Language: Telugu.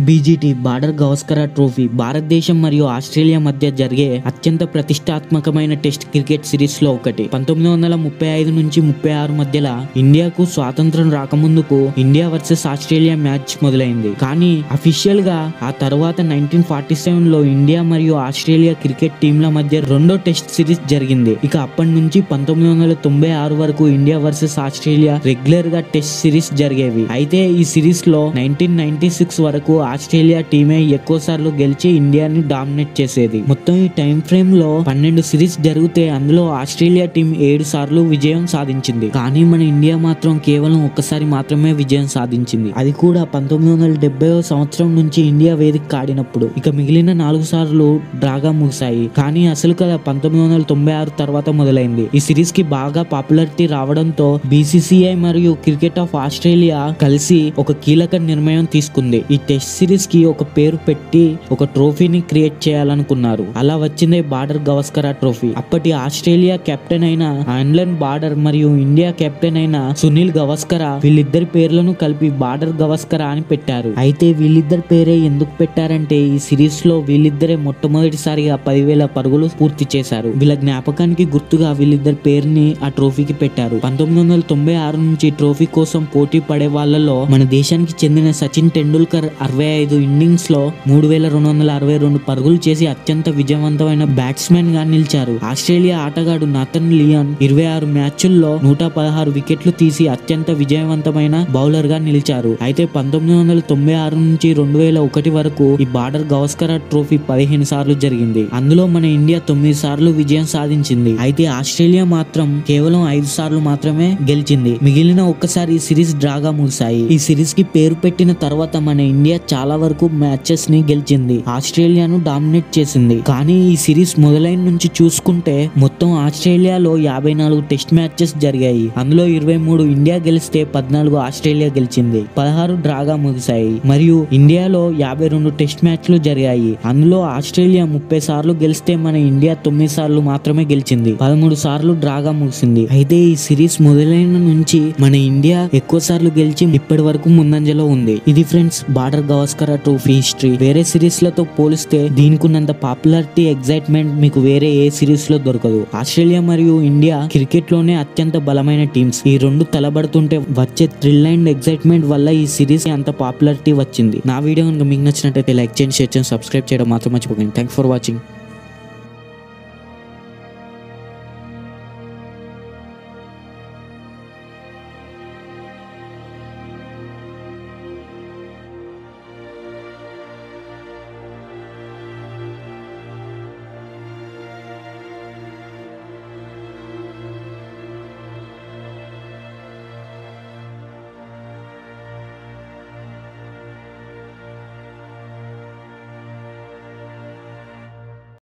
బీజీటీ బార్డర్ గవస్కర్ ట్రోఫీ భారతదేశం మరియు ఆస్ట్రేలియా మధ్య జరిగే అత్యంత ప్రతిష్టాత్మకమైన టెస్ట్ క్రికెట్ సిరీస్ లో ఒకటి. 1935 నుంచి 36 మధ్యలో ఇండియాకు స్వాతంత్రం రాకముందుకు ఇండియా వర్సెస్ ఆస్ట్రేలియా మ్యాచ్ మొదలైంది. కానీ అఫీషియల్ గా ఆ తర్వాత 1947 లో ఇండియా మరియు ఆస్ట్రేలియా క్రికెట్ టీంల మధ్య రెండో టెస్ట్ సిరీస్ జరిగింది. ఇక అప్పటి నుంచి 1996 వరకు ఇండియా వర్సెస్ ఆస్ట్రేలియా రెగ్యులర్ గా టెస్ట్ సిరీస్ జరిగేవి. అయితే ఈ సిరీస్ లో 1996 వరకు ఆస్ట్రేలియా టీమే ఎక్కువ సార్లు గెలిచి ఇండియాని డామినేట్ చేసేది. మొత్తం ఈ టైం ఫ్రేమ్ లో 12 సిరీస్ జరిగితే అందులో ఆస్ట్రేలియా టీం 7 సార్లు విజయం సాధించింది. కానీ మన ఇండియా మాత్రం కేవలం ఒక్కసారి మాత్రమే విజయం సాధించింది. అది కూడా 1970 సంవత్సరం నుంచి ఇండియా వేదిక ఆడినప్పుడు. ఇక మిగిలిన 4 సార్లు డ్రాగా ముగిశాయి. కానీ అసలు కథ 1996 తర్వాత మొదలైంది. ఈ సిరీస్ కి బాగా పాపులారిటీ రావడంతో బీసీసీఐ మరియు క్రికెట్ ఆఫ్ ఆస్ట్రేలియా కలిసి ఒక కీలక నిర్ణయం తీసుకుంది. ఈ టెస్ట్ సిరీస్ కి ఒక పేరు పెట్టి ఒక ట్రోఫీని క్రియేట్ చేయాలనుకున్నారు. అలా వచ్చిందే బార్డర్ గవస్కర్ ట్రోఫీ. అప్పటి ఆస్ట్రేలియా కెప్టెన్ అయిన ఆన్లన్ బార్డర్ మరియు ఇండియా కెప్టెన్ అయిన సునీల్ గవస్కర్ వీళ్ళిద్దరి పేర్లను కలిపి బార్డర్ గవస్కర్ అని పెట్టారు. అయితే వీళ్ళిద్దరి పేరే ఎందుకు పెట్టారంటే ఈ సిరీస్ లో వీళ్ళిద్దరే మొట్టమొదటిసారిగా 10,000 పరుగులు పూర్తి చేశారు. వీళ్ళ జ్ఞాపకానికి గుర్తుగా వీళ్ళిద్దరి పేరుని ఆ ట్రోఫీకి పెట్టారు. 1996 నుంచి ట్రోఫీ కోసం పోటీ పడే వాళ్ళలో మన దేశానికి చెందిన సచిన్ టెండూల్కర్ 65 ఇన్నింగ్స్ లో 3,262 పరుగులు చేసి అత్యంత విజయవంతమైన బ్యాట్స్మెన్ గా నిలిచారు. ఆస్ట్రేలియా ఆటగాడు నాథన్ లియాన్ 26 మ్యాచ్ల్లో 116 వికెట్లు తీసి అత్యంత విజయవంతమైన బౌలర్ గా నిలిచారు. అయితే 1996 నుంచి 2001 వరకు ఈ బార్డర్ గవస్కర్ ట్రోఫీ 15 సార్లు జరిగింది. అందులో మన ఇండియా 9 సార్లు విజయం సాధించింది. అయితే ఆస్ట్రేలియా మాత్రం కేవలం 5 సార్లు మాత్రమే గెలిచింది. మిగిలిన ఒక్కసారి సిరీస్ డ్రాగా ముగిశాయి. ఈ సిరీస్ కి పేరు పెట్టిన తర్వాత మన ఇండియా చాలా వరకు మ్యాచెస్ ని గెలిచింది. ఆస్ట్రేలియాను డామినేట్ చేసింది. కానీ ఈ సిరీస్ మొదలైన నుంచి చూసుకుంటే మొత్తం ఆస్ట్రేలియాలో 54 టెస్ట్ మ్యాచెస్ జరిగాయి. అందులో 23 ఇండియా గెలిస్తే 14 ఆస్ట్రేలియా గెలిచింది. 16 డ్రాగా ముగిశాయి. మరియు ఇండియాలో 52 టెస్ట్ మ్యాచ్లు జరిగాయి. అందులో ఆస్ట్రేలియా 30 సార్లు గెలిస్తే మన ఇండియా 9 సార్లు మాత్రమే గెలిచింది. 13 సార్లు డ్రాగా ముగిసింది. అయితే ఈ సిరీస్ మొదలైన నుంచి మన ఇండియా ఎక్కువ సార్లు గెలిచి ఇప్పటి వరకు ముందంజలో ఉంది. ఇది friends border Gavaskar trophy history. వేరే సిరీస్ లతో పోలిస్తే దీనికి ఉన్నంత పాపులారిటీ ఎగ్జైట్మెంట్ మీకు వేరే ఏ సిరీస్ లో దొరకదు. ఆస్ట్రేలియా మరియు ఇండియా క్రికెట్ లోనే అత్యంత బలమైన టీమ్స్. ఈ రెండు తలబడుతుంటే వచ్చే థ్రిల్ అండ్ ఎగ్జైట్మెంట్ వల్ల ఈ సిరీస్ అంత పాపులారిటీ వచ్చింది. నా వీడియో కనుక మీకు నచ్చినట్లయితే లైక్ చేయండి, షేర్ చేయండి, సబ్స్క్రైబ్ చేయడం మాత్రం మర్చిపోకండి. Thanks for watching.